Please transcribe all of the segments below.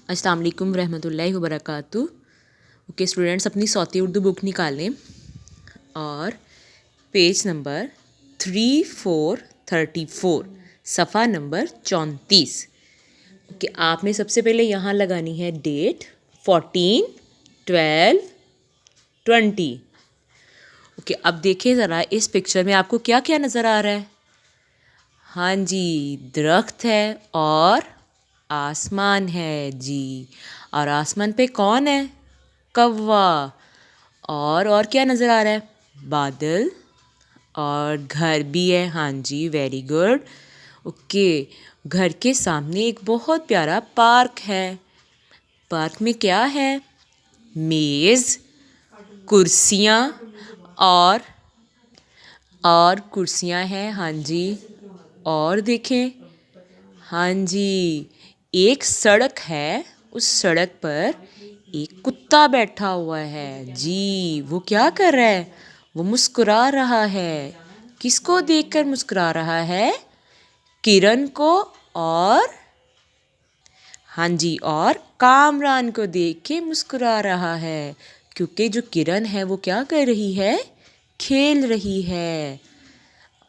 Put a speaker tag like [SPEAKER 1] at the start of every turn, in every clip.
[SPEAKER 1] अस्सलाम वालेकुम रहमतुल्लाहि व बरकातहू। ओके स्टूडेंट्स, अपनी सौती उर्दू बुक निकालें और पेज नंबर 3434 सफ़ा नंबर 34। ओके, आपने सबसे पहले यहाँ लगानी है डेट 14/12/20। ओके, अब देखिए ज़रा इस पिक्चर में आपको क्या क्या नज़र आ रहा है। हाँ जी, दरख्त है और आसमान है जी। और आसमान पे कौन है? कौवा। और क्या नज़र आ रहा है? बादल और घर भी है। हाँ जी, वेरी गुड। ओके, घर के सामने एक बहुत प्यारा पार्क है। पार्क में क्या है? मेज़, कुर्सियाँ और कुर्सियाँ हैं। हाँ जी, और देखें। हाँ जी, एक सड़क है, उस सड़क पर एक कुत्ता बैठा हुआ है जी। वो क्या कर रहा है? वो मुस्कुरा रहा है। किसको देखकर मुस्कुरा रहा है? किरण को और हाँ जी, और कामरान को देख के मुस्कुरा रहा है, क्योंकि जो किरण है वो क्या कर रही है? खेल रही है।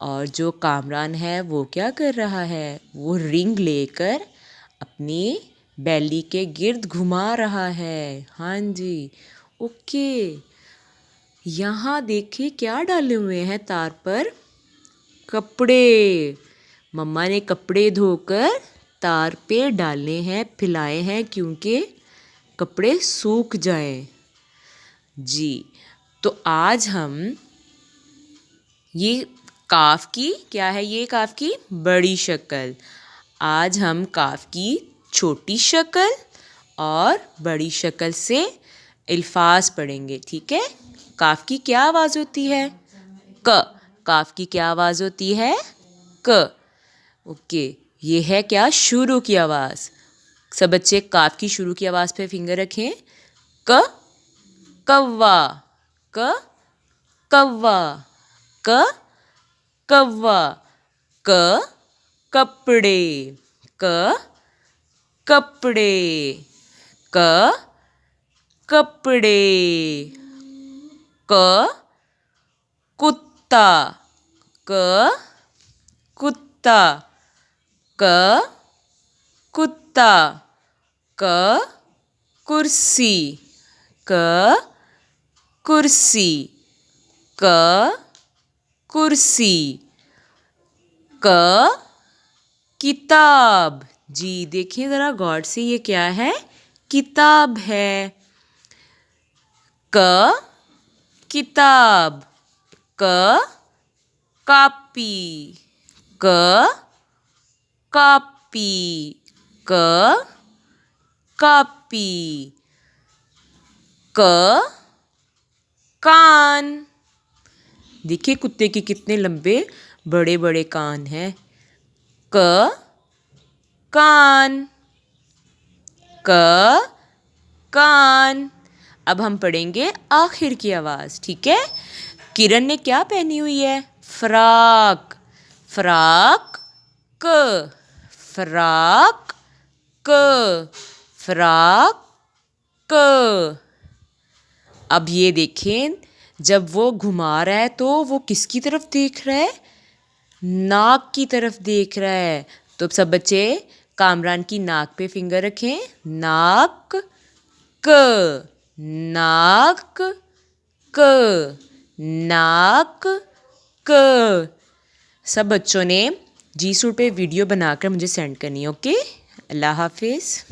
[SPEAKER 1] और जो कामरान है वो क्या कर रहा है? वो रिंग लेकर अपनी बैली के गिर्द घुमा रहा है। हाँ जी, ओके। यहाँ देखिए क्या डाले हुए हैं तार पर? कपड़े। मम्मा ने कपड़े धोकर तार पे डाले हैं, फैलाए हैं, क्योंकि कपड़े सूख जाएं जी। तो आज हम ये काफ की क्या है? ये काफ की बड़ी शक्ल। आज हम काफ की छोटी शक्ल और बड़ी शक्ल से अल्फाज पढ़ेंगे, ठीक है? काफ की क्या आवाज़ होती है? क। काफ की क्या आवाज़ होती है? क। ओके, ये है क्या? शुरू की आवाज़। सब बच्चे काफ की शुरू की आवाज़ पे फिंगर रखें। क, कौवा। क, कौवा। क, कौवा। क, कपड़े। क, कपड़े। क, कपड़े। क, कुत्ता। क, कुत्ता। क, कुत्ता। क, कुर्सी। क, कुर्सी। क, कुर्सी। क, किताब। जी देखिए ज़रा गौर से, ये क्या है? किताब है। क, किताब। क, कापी। क, कापी। क, कापी। क, कान। देखिए कुत्ते के कितने लंबे बड़े बड़े कान हैं। क, कान। क, कान। अब हम पढ़ेंगे आखिर की आवाज़, ठीक है? किरण ने क्या पहनी हुई है? फ्रॉक। फ्रॉक क। फ्रॉक क। फ्रॉक क। अब ये देखें, जब वो घुमा रहा है तो वो किसकी तरफ देख रहा है? नाक की तरफ देख रहा है। तो सब बच्चे कामरान की नाक पे फिंगर रखें। नाक क। नाक क। नाक क। सब बच्चों ने जी सूट पे वीडियो बनाकर मुझे सेंड करनी है, ओके? अल्लाह हाफिज़।